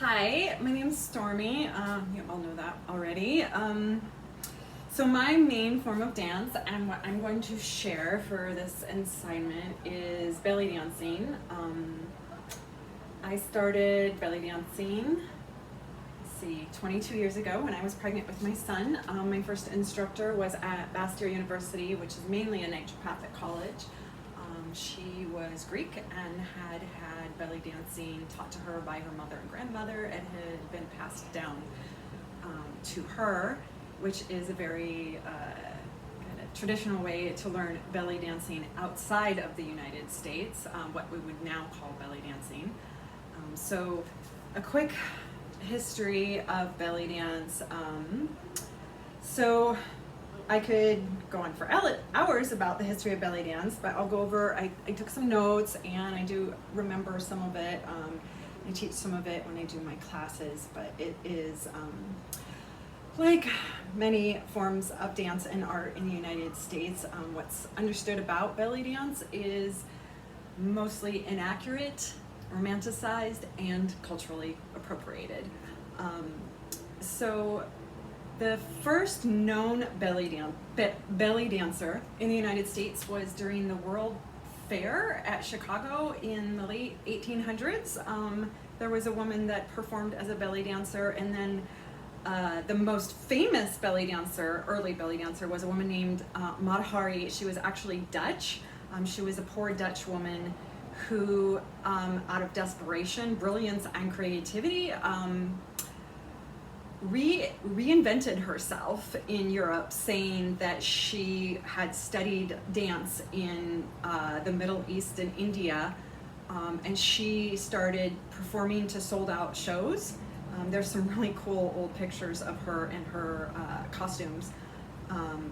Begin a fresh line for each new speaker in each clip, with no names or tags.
Hi, my name's Stormy. You all know that already. So my main form of dance and what I'm going to share for this assignment is belly dancing. I started belly dancing, 22 years ago when I was pregnant with my son. My first instructor was at Bastyr University, which is mainly a naturopathic college. She was Greek and had belly dancing taught to her by her mother and grandmother, and had been passed down to her, which is a very kind of traditional way to learn belly dancing outside of the United States, what we would now call belly dancing. So a quick history of belly dance. So I could go on for hours about the history of belly dance, but I'll go over, I took some notes and I do remember some of it. I teach some of it when I do my classes, but it is like many forms of dance and art in the United States, what's understood about belly dance is mostly inaccurate, romanticized, and culturally appropriated. So the first known belly dancer in the United States was during the World Fair at Chicago in the late 1800s. There was a woman that performed as a belly dancer, and then the most famous early belly dancer, was a woman named Mata Hari. She was actually Dutch. She was a poor Dutch woman who, out of desperation, brilliance, and creativity, reinvented herself in Europe, saying that she had studied dance in the Middle East and India, and she started performing to sold out shows. There's some really cool old pictures of her and her costumes,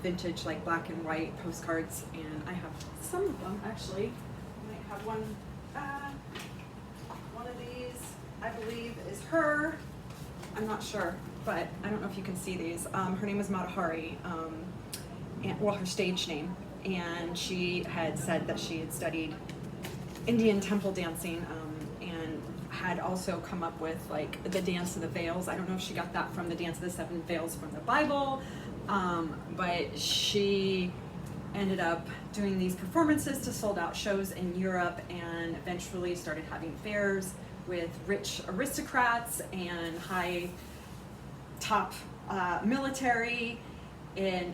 vintage, like black and white postcards, and I have some of them actually. I might have one of these, I believe, is her. I'm not sure, but I don't know if you can see these. Her name was Mata Hari, her stage name, and she had said that she had studied Indian temple dancing, and had also come up with like the dance of the veils. I don't know if she got that from the dance of the seven veils from the Bible, but she ended up doing these performances to sold out shows in Europe, and eventually started having affairs with rich aristocrats and high top military. And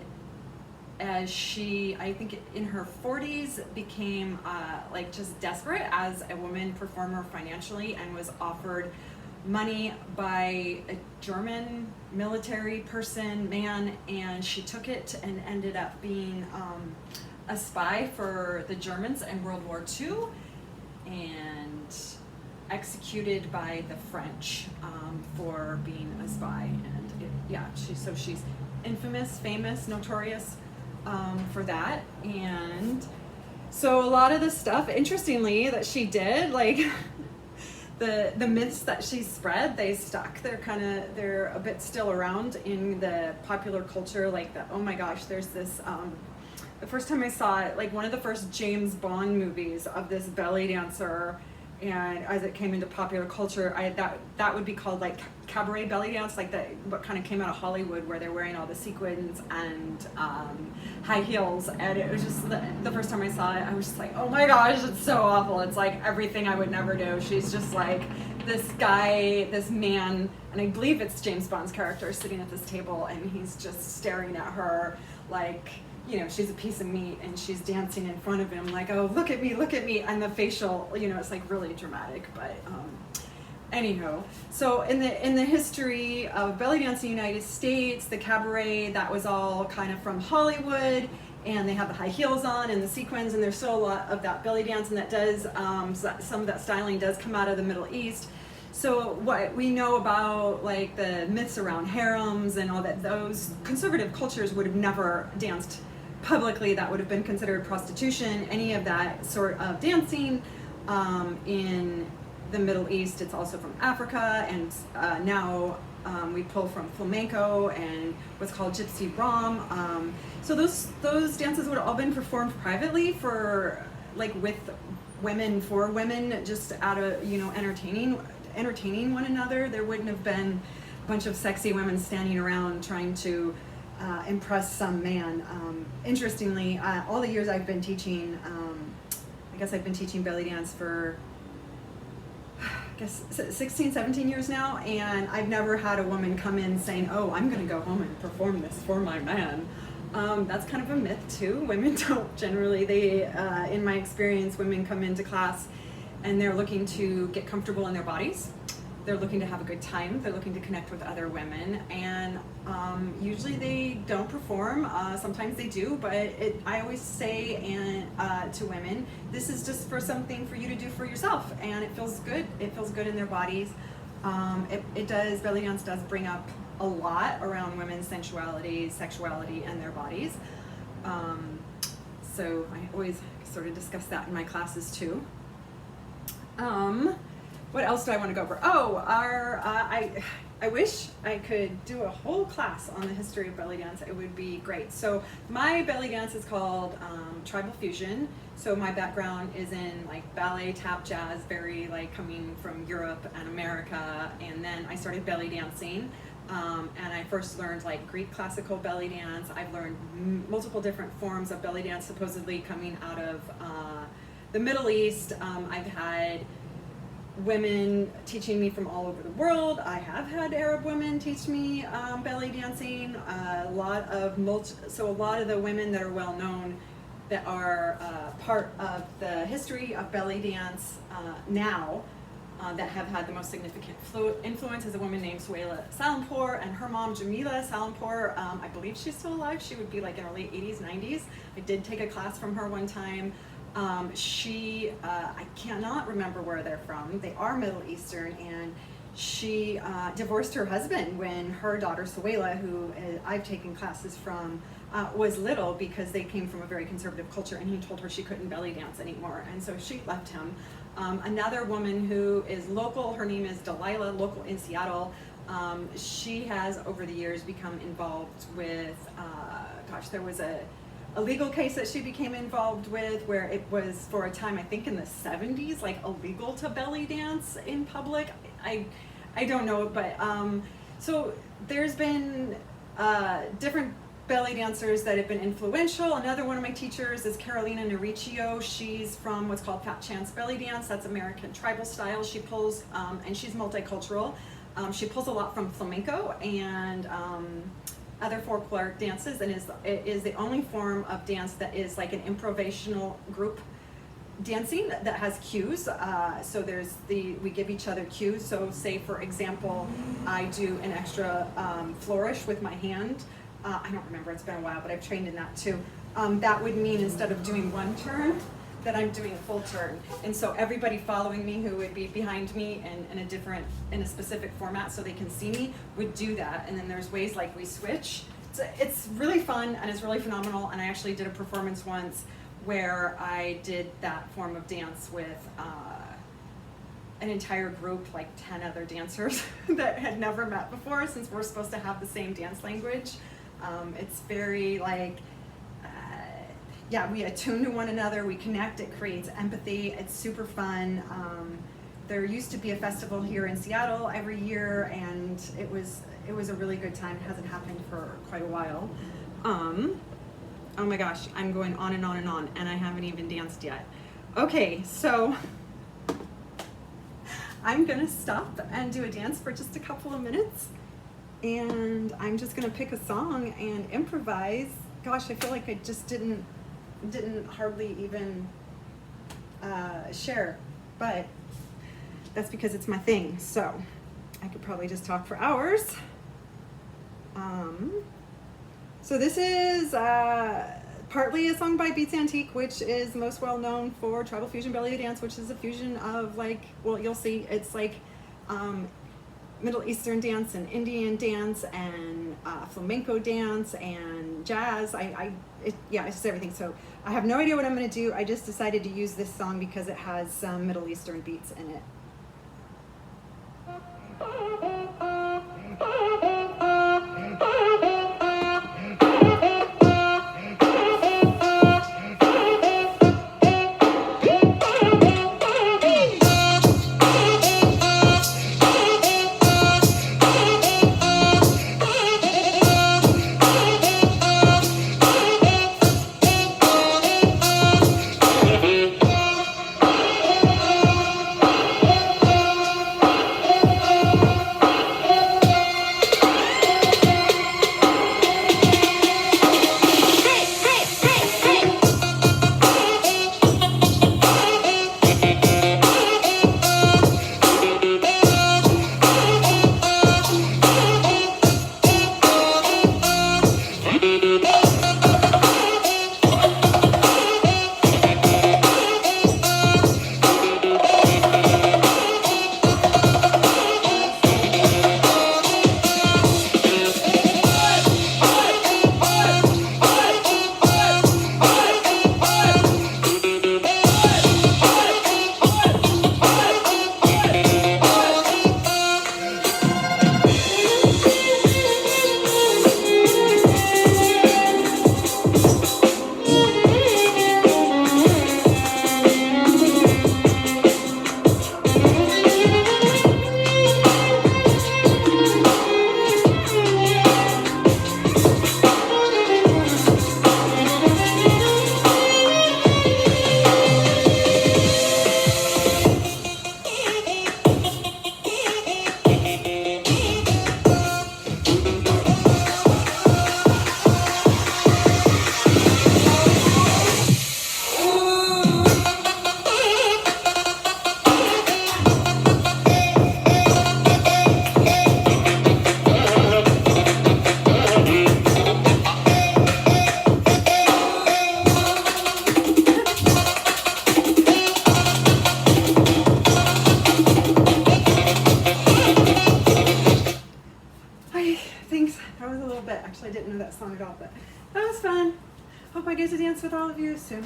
as she, I think in her 40s, became like just desperate as a woman performer financially, and was offered money by a German military man, and she took it and ended up being a spy for the Germans in World War II, and executed by the French for being a spy. And she's infamous, famous, notorious for that. And so a lot of the stuff, interestingly, that she did, like the myths that she spread, they stuck. They're a bit still around in the popular culture. Like oh my gosh, there's this. The first time I saw it, like one of the first James Bond movies of this belly dancer, and as it came into popular culture, that would be called like cabaret belly dance, like what kind of came out of Hollywood, where they're wearing all the sequins and high heels. And it was just the first time I saw it, I was just like, oh my gosh, it's so awful. It's like everything I would never do. She's just like this guy, this man, and I believe it's James Bond's character, sitting at this table, and he's just staring at her like, she's a piece of meat, and she's dancing in front of him like, oh, look at me, and the facial, it's like really dramatic. But anyhow, so in the history of belly dance in the United States, the cabaret, that was all kind of from Hollywood, and they have the high heels on and the sequins, and there's still a lot of that belly dance, and that does some of that styling does come out of the Middle East. So what we know about like the myths around harems and all that, those conservative cultures would have never danced publicly. That would have been considered prostitution. Any of that sort of dancing in the Middle East, it's also from Africa, and now we pull from flamenco and what's called gypsy rom. So those dances would have all been performed privately for, like, with women, for women, just out of, entertaining. entertaining one another. There wouldn't have been a bunch of sexy women standing around trying to impress some man. Interestingly, all the years I've been teaching, I guess I've been teaching belly dance for 16, 17 years now, and I've never had a woman come in saying, oh, I'm going to go home and perform this for my man. That's kind of a myth too. Women don't generally, in my experience, women come into class and they're looking to get comfortable in their bodies. They're looking to have a good time. They're looking to connect with other women, and usually they don't perform. Sometimes they do, but I always say to women, this is just for something for you to do for yourself, and it feels good. It feels good in their bodies. Belly dance does bring up a lot around women's sensuality, sexuality, and their bodies. So I always sort of discuss that in my classes too. What else do I want to go over? Oh, I wish I could do a whole class on the history of belly dance. It would be great. So my belly dance is called tribal fusion. So my background is in like ballet, tap, jazz, very like coming from Europe and America. And then I started belly dancing. And I first learned like Greek classical belly dance. I've learned multiple different forms of belly dance, supposedly coming out of the Middle East. I've had women teaching me from all over the world. I have had Arab women teach me belly dancing. A lot of the women that are well known that are part of the history of belly dance now that have had the most significant influence is a woman named Suhaila Salampour, and her mom Jamila Salampour. I believe she's still alive. She would be like in her late 80s, 90s. I did take a class from her one time. I cannot remember where they're from. They are Middle Eastern, and she divorced her husband when her daughter Suhaila, who I've taken classes from, was little, because they came from a very conservative culture, and he told her she couldn't belly dance anymore, and so she left him. Another woman who is local, her name is Delilah, local in Seattle. She has over the years become involved with, there was a legal case that she became involved with where it was for a time, I think in the 70s, like illegal to belly dance in public. I don't know, but so there's been different belly dancers that have been influential. Another one of my teachers is Carolina Nericcio. She's from what's called Fat Chance Belly Dance. That's American tribal style. She pulls, and she's multicultural. She pulls a lot from flamenco and other folkloric dances, and is the only form of dance that is like an improvisational group dancing that has cues. So we give each other cues. So say for example, I do an extra flourish with my hand. I don't remember, it's been a while, but I've trained in that too. That would mean instead of doing one turn, that I'm doing a full turn. And so everybody following me who would be behind me in a specific format so they can see me would do that. And then there's ways like we switch. So it's really fun and it's really phenomenal. And I actually did a performance once where I did that form of dance with an entire group, like 10 other dancers that had never met before, since we're supposed to have the same dance language. It's very like, we attune to one another, we connect, it creates empathy, it's super fun. There used to be a festival here in Seattle every year, and it was a really good time. It hasn't happened for quite a while. Oh my gosh, I'm going on and on and on, and I haven't even danced yet. Okay, so I'm gonna stop and do a dance for just a couple of minutes, and I'm just gonna pick a song and improvise. Gosh, I feel like I just didn't hardly even share, but that's because it's my thing, so I could probably just talk for hours. So this is partly a song by Beats Antique, which is most well known for tribal fusion belly dance, which is a fusion of like, well, you'll see, it's like Middle Eastern dance and Indian dance and flamenco dance and jazz. It's just everything. So I have no idea what I'm going to do. I just decided to use this song because it has some Middle Eastern beats in it. was a little bit. Actually, I didn't know that song at all, but that was fun. Hope I get to dance with all of you soon.